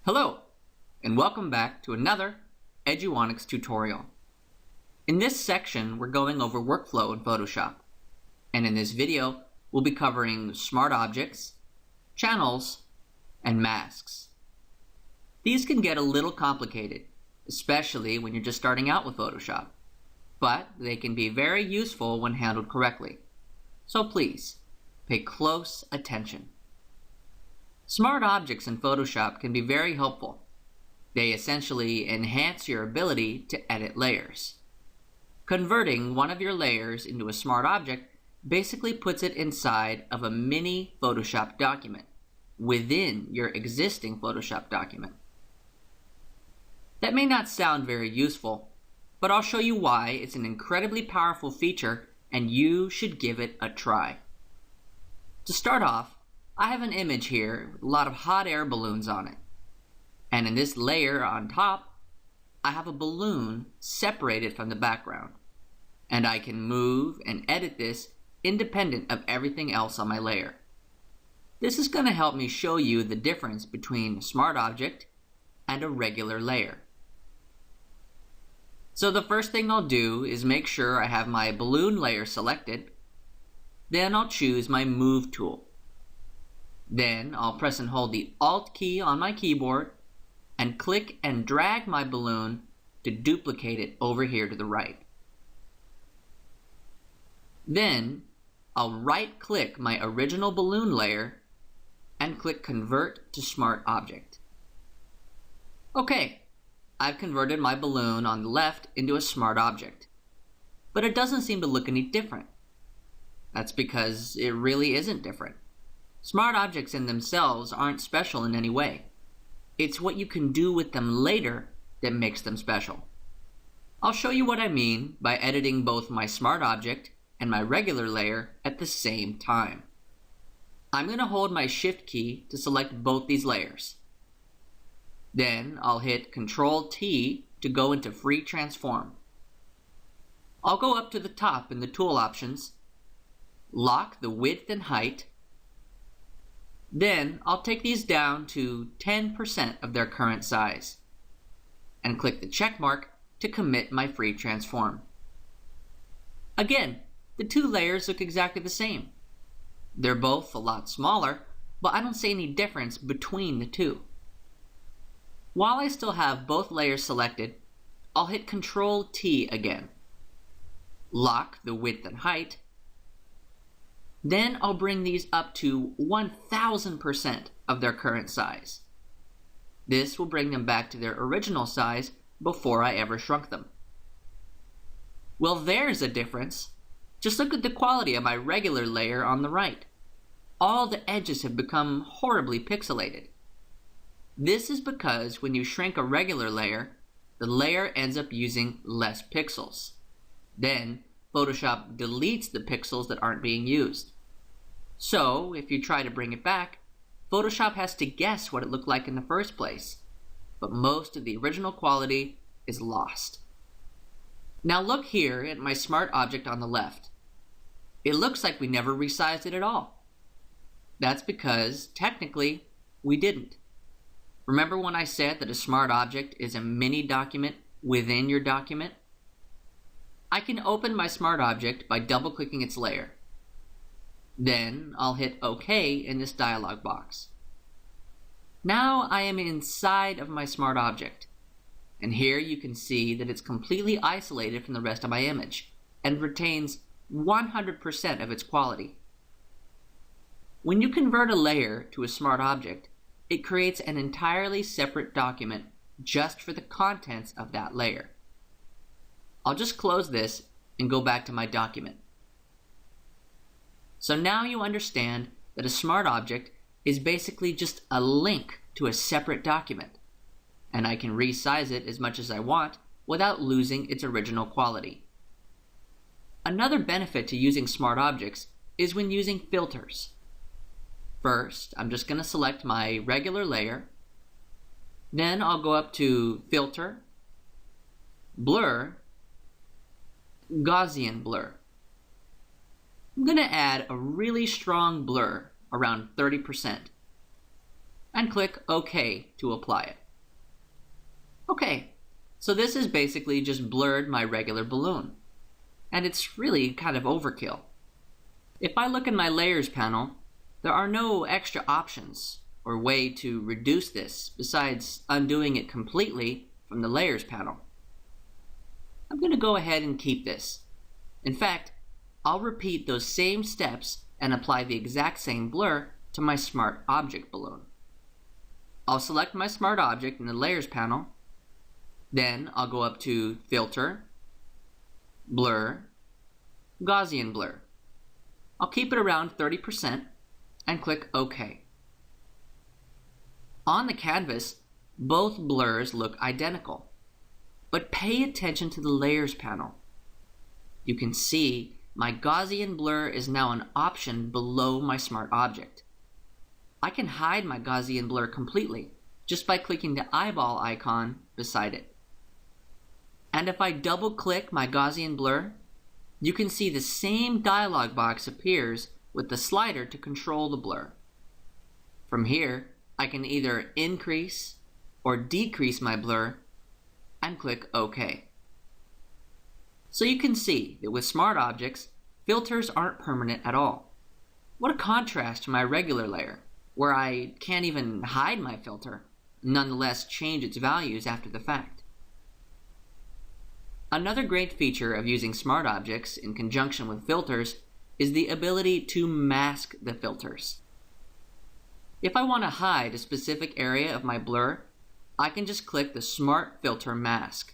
Hello, and welcome back to another Eduonics tutorial. In this section, we're going over workflow in Photoshop. And in this video, we'll be covering smart objects, channels, and masks. These can get a little complicated, especially when you're just starting out with Photoshop. But they can be very useful when handled correctly. So please, pay close attention. Smart objects in Photoshop can be very helpful. They essentially enhance your ability to edit layers. Converting one of your layers into a smart object basically puts it inside of a mini Photoshop document within your existing Photoshop document. That may not sound very useful, but I'll show you why it's an incredibly powerful feature and you should give it a try. To start off, I have an image here with a lot of hot air balloons on it. And in this layer on top, I have a balloon separated from the background. And I can move and edit this independent of everything else on my layer. This is going to help me show you the difference between a smart object and a regular layer. So the first thing I'll do is make sure I have my balloon layer selected. Then I'll choose my Move tool. Then I'll press and hold the Alt key on my keyboard and click and drag my balloon to duplicate it over here to the right. Then I'll right-click my original balloon layer and click Convert to Smart Object. Okay, I've converted my balloon on the left into a smart object, but it doesn't seem to look any different. That's because it really isn't different. Smart objects in themselves aren't special in any way. It's what you can do with them later that makes them special. I'll show you what I mean by editing both my smart object and my regular layer at the same time. I'm going to hold my Shift key to select both these layers. Then I'll hit Ctrl T to go into Free Transform. I'll go up to the top in the tool options, lock the width and height. Then I'll take these down to 10% of their current size and click the check mark to commit my free transform. Again, the two layers look exactly the same. They're both a lot smaller, but I don't see any difference between the two. While I still have both layers selected, I'll hit Ctrl T again, lock the width and height. Then I'll bring these up to 1000% of their current size. This will bring them back to their original size before I ever shrunk them. Well, there's a difference. Just look at the quality of my regular layer on the right. All the edges have become horribly pixelated. This is because when you shrink a regular layer, the layer ends up using less pixels. Then Photoshop deletes the pixels that aren't being used. So, if you try to bring it back, Photoshop has to guess what it looked like in the first place, but most of the original quality is lost. Now look here at my smart object on the left. It looks like we never resized it at all. That's because, technically, we didn't. Remember when I said that a smart object is a mini document within your document? I can open my smart object by double-clicking its layer. Then I'll hit OK in this dialog box. Now I am inside of my smart object, and here you can see that it's completely isolated from the rest of my image and retains 100% of its quality. When you convert a layer to a smart object, it creates an entirely separate document just for the contents of that layer. I'll just close this and go back to my document. So now you understand that a smart object is basically just a link to a separate document, and I can resize it as much as I want without losing its original quality. Another benefit to using smart objects is when using filters. First, I'm just going to select my regular layer. Then I'll go up to Filter, Blur, Gaussian Blur. I'm going to add a really strong blur around 30%. and click OK to apply it. Okay, so this has basically just blurred my regular balloon, and it's really kind of overkill. If I look in my Layers panel, there are no extra options or way to reduce this besides undoing it completely from the Layers panel. I'm going to go ahead and keep this. In fact, I'll repeat those same steps and apply the exact same blur to my Smart Object balloon. I'll select my Smart Object in the Layers panel. Then I'll go up to Filter, Blur, Gaussian Blur. I'll keep it around 30% and click OK. On the canvas, both blurs look identical, but pay attention to the Layers panel. You can see my Gaussian blur is now an option below my Smart Object. I can hide my Gaussian blur completely just by clicking the eyeball icon beside it. And if I double-click my Gaussian blur, you can see the same dialog box appears with the slider to control the blur. From here, I can either increase or decrease my blur and click OK. So you can see that with Smart Objects, filters aren't permanent at all. What a contrast to my regular layer, where I can't even hide my filter, nonetheless change its values after the fact. Another great feature of using Smart Objects in conjunction with filters is the ability to mask the filters. If I want to hide a specific area of my blur, I can just click the Smart Filter Mask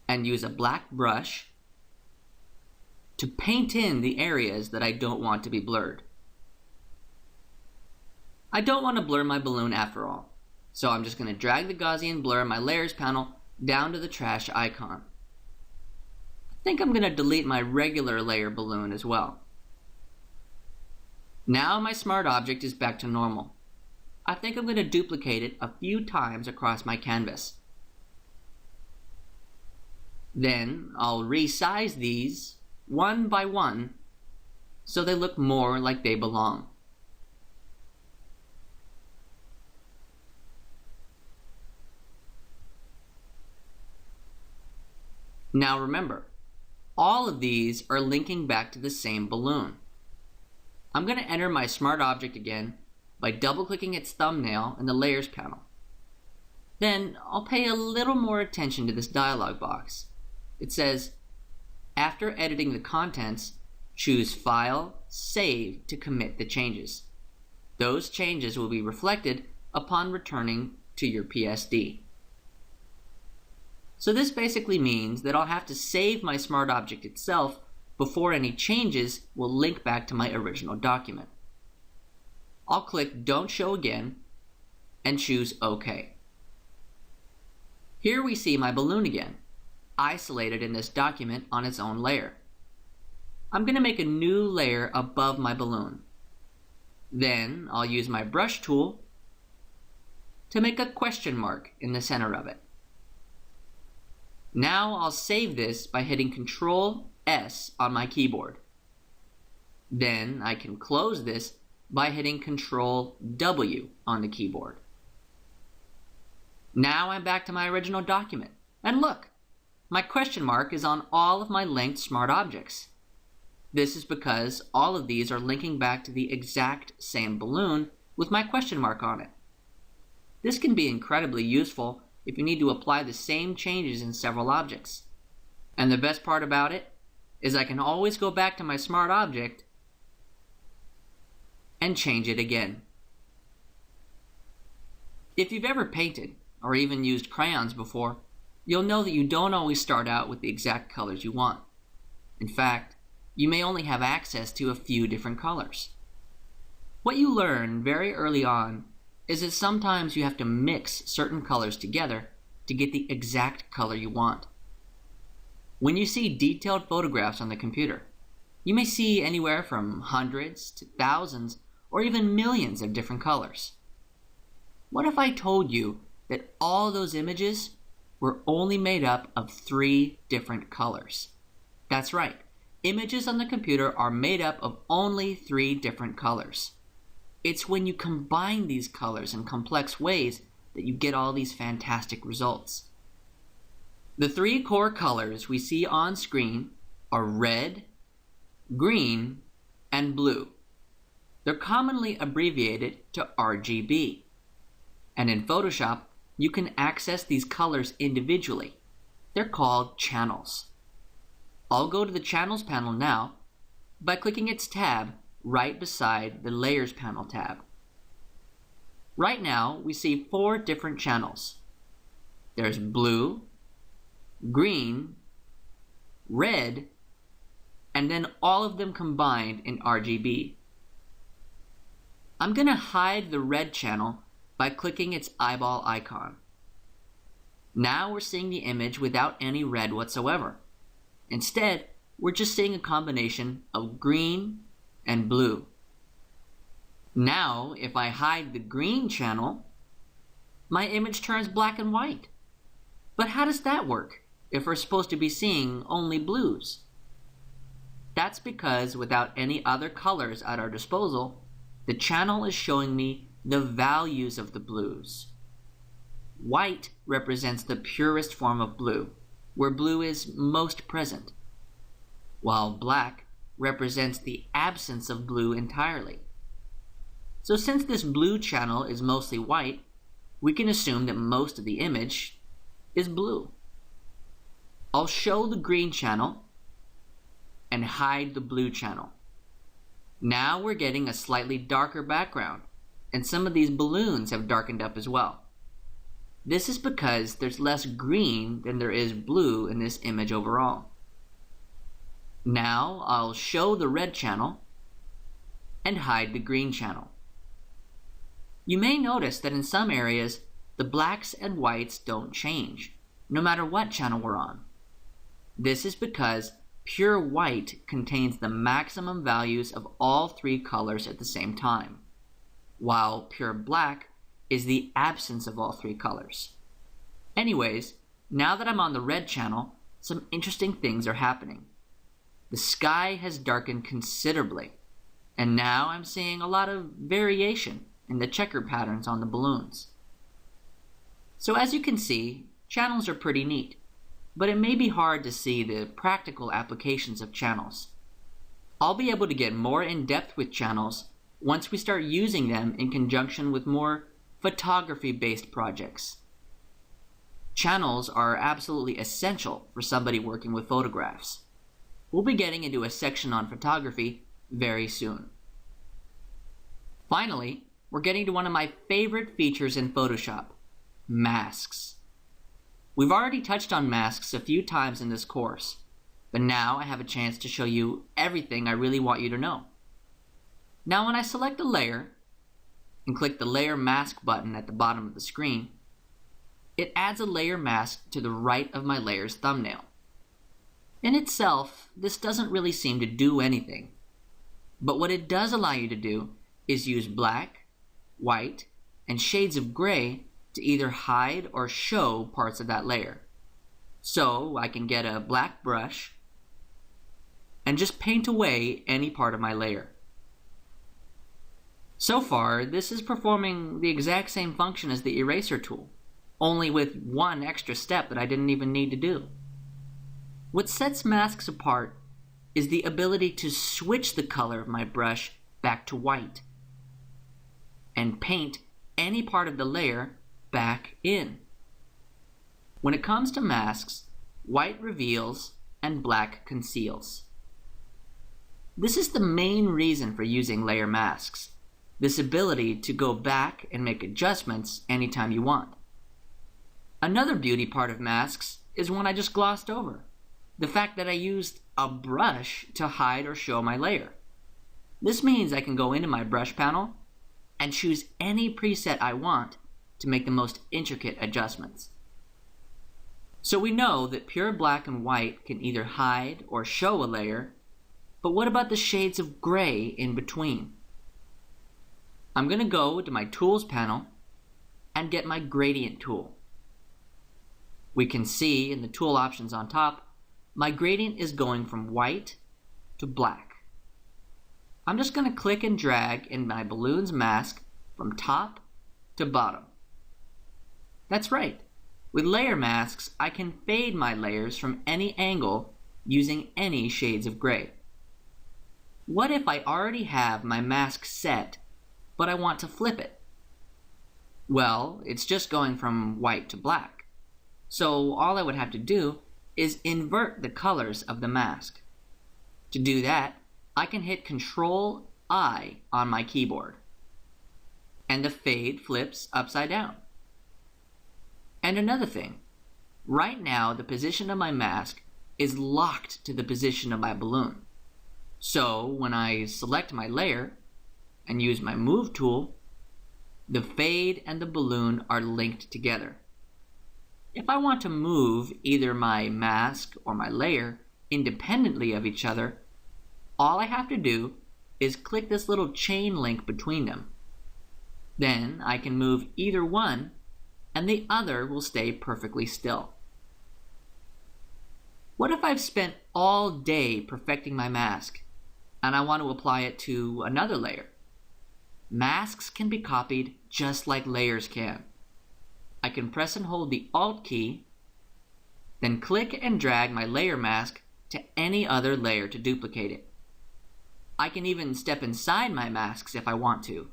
and use a black brush to paint in the areas that I don't want to be blurred. I don't want to blur my balloon after all, so I'm just going to drag the Gaussian blur in my Layers panel down to the trash icon. I think I'm going to delete my regular layer balloon as well. Now my Smart Object is back to normal. I think I'm going to duplicate it a few times across my canvas. Then I'll resize these one by one so they look more like they belong. Now remember, all of these are linking back to the same balloon. I'm going to enter my Smart Object again by double-clicking its thumbnail in the Layers panel. Then I'll pay a little more attention to this dialog box. It says, after editing the contents, choose File, Save to commit the changes. Those changes will be reflected upon returning to your PSD. So this basically means that I'll have to save my Smart Object itself before any changes will link back to my original document. I'll click Don't Show Again and choose OK. Here we see my balloon again, isolated in this document on its own layer. I'm going to make a new layer above my balloon. Then I'll use my brush tool to make a question mark in the center of it. Now I'll save this by hitting Ctrl S on my keyboard. Then I can close this by hitting Ctrl W on the keyboard. Now I'm back to my original document. And look, my question mark is on all of my linked Smart Objects. This is because all of these are linking back to the exact same balloon with my question mark on it. This can be incredibly useful if you need to apply the same changes in several objects. And the best part about it is I can always go back to my Smart Object and change it again. If you've ever painted or even used crayons before, you'll know that you don't always start out with the exact colors you want. In fact, you may only have access to a few different colors. What you learn very early on is that sometimes you have to mix certain colors together to get the exact color you want. When you see detailed photographs on the computer, you may see anywhere from hundreds to thousands or even millions of different colors. What if I told you that all those images were only made up of 3 different colors? That's right, images on the computer are made up of only 3 different colors. It's when you combine these colors in complex ways that you get all these fantastic results. The three core colors we see on screen are red, green, and blue. They're commonly abbreviated to RGB. And in Photoshop, you can access these colors individually. They're called channels. I'll go to the Channels panel now by clicking its tab right beside the Layers panel tab. Right now, we see 4 different channels. There's blue, green, red, and then all of them combined in RGB. I'm going to hide the red channel by clicking its eyeball icon. Now we're seeing the image without any red whatsoever. Instead, we're just seeing a combination of green and blue. Now, if I hide the green channel, my image turns black and white. But how does that work if we're supposed to be seeing only blues? That's because without any other colors at our disposal, the channel is showing me the values of the blues. White represents the purest form of blue, where blue is most present, while black represents the absence of blue entirely. So since this blue channel is mostly white, we can assume that most of the image is blue. I'll show the green channel and hide the blue channel. Now we're getting a slightly darker background, and some of these balloons have darkened up as well. This is because there's less green than there is blue in this image overall. Now I'll show the red channel and hide the green channel. You may notice that in some areas, the blacks and whites don't change, no matter what channel we're on. This is because pure white contains the maximum values of all 3 colors at the same time, while pure black is the absence of all 3 colors. Anyways, now that I'm on the red channel, some interesting things are happening. The sky has darkened considerably, and now I'm seeing a lot of variation in the checker patterns on the balloons. So as you can see, channels are pretty neat, but it may be hard to see the practical applications of channels. I'll be able to get more in depth with channels once we start using them in conjunction with more photography-based projects. Channels are absolutely essential for somebody working with photographs. We'll be getting into a section on photography very soon. Finally, we're getting to one of my favorite features in Photoshop, masks. We've already touched on masks a few times in this course, but now I have a chance to show you everything I really want you to know. Now when I select a layer and click the Layer Mask button at the bottom of the screen, it adds a layer mask to the right of my layer's thumbnail. In itself, this doesn't really seem to do anything, but what it does allow you to do is use black, white, and shades of gray to either hide or show parts of that layer. So I can get a black brush and just paint away any part of my layer. So far, this is performing the exact same function as the eraser tool, only with one extra step that I didn't even need to do. What sets masks apart is the ability to switch the color of my brush back to white and paint any part of the layer back in. When it comes to masks, white reveals and black conceals. This is the main reason for using layer masks, this ability to go back and make adjustments anytime you want. Another beauty part of masks is one I just glossed over, the fact that I used a brush to hide or show my layer. This means I can go into my brush panel and choose any preset I want to make the most intricate adjustments. So we know that pure black and white can either hide or show a layer, but what about the shades of gray in between? I'm going to go to my Tools panel and get my Gradient tool. We can see in the tool options on top, my gradient is going from white to black. I'm just going to click and drag in my balloon's mask from top to bottom. That's right. With layer masks, I can fade my layers from any angle using any shades of gray. What if I already have my mask set, but I want to flip it? Well, it's just going from white to black. So all I would have to do is invert the colors of the mask. To do that, I can hit Control-I on my keyboard, and the fade flips upside down. And another thing, right now the position of my mask is locked to the position of my balloon. So when I select my layer and use my Move tool, the fade and the balloon are linked together. If I want to move either my mask or my layer independently of each other, all I have to do is click this little chain link between them. Then I can move either one and the other will stay perfectly still. What if I've spent all day perfecting my mask and I want to apply it to another layer? Masks can be copied just like layers can. I can press and hold the Alt key, then click and drag my layer mask to any other layer to duplicate it. I can even step inside my masks if I want to.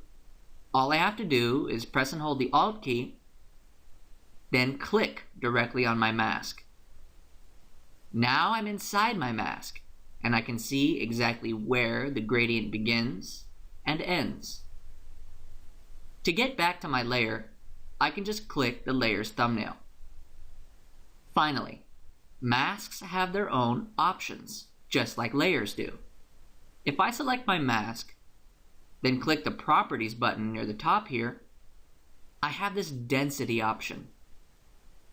All I have to do is press and hold the Alt key, then click directly on my mask. Now I'm inside my mask, and I can see exactly where the gradient begins and ends. To get back to my layer, I can just click the layer's thumbnail. Finally, masks have their own options, just like layers do. If I select my mask, then click the Properties button near the top here, I have this density option.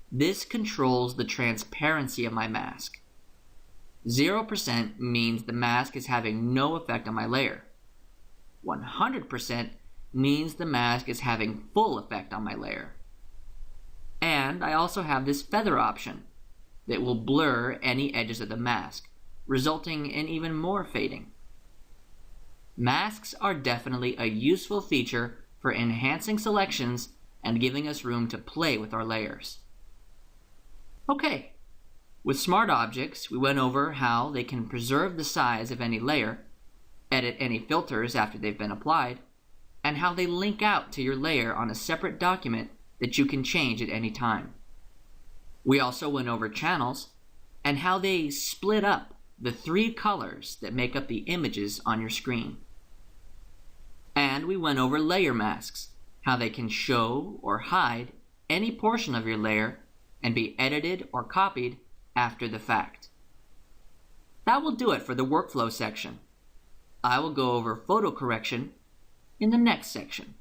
This controls the transparency of my mask. 0% means the mask is having no effect on my layer. 100% means the mask is having full effect on my layer. And I also have this feather option that will blur any edges of the mask, resulting in even more fading. Masks are definitely a useful feature for enhancing selections and giving us room to play with our layers. Okay, with Smart Objects, we went over how they can preserve the size of any layer, edit any filters after they've been applied, and how they link out to your layer on a separate document that you can change at any time. We also went over channels and how they split up the 3 colors that make up the images on your screen. And we went over layer masks, how they can show or hide any portion of your layer and be edited or copied after the fact. That will do it for the workflow section. I will go over photo correction in the next section.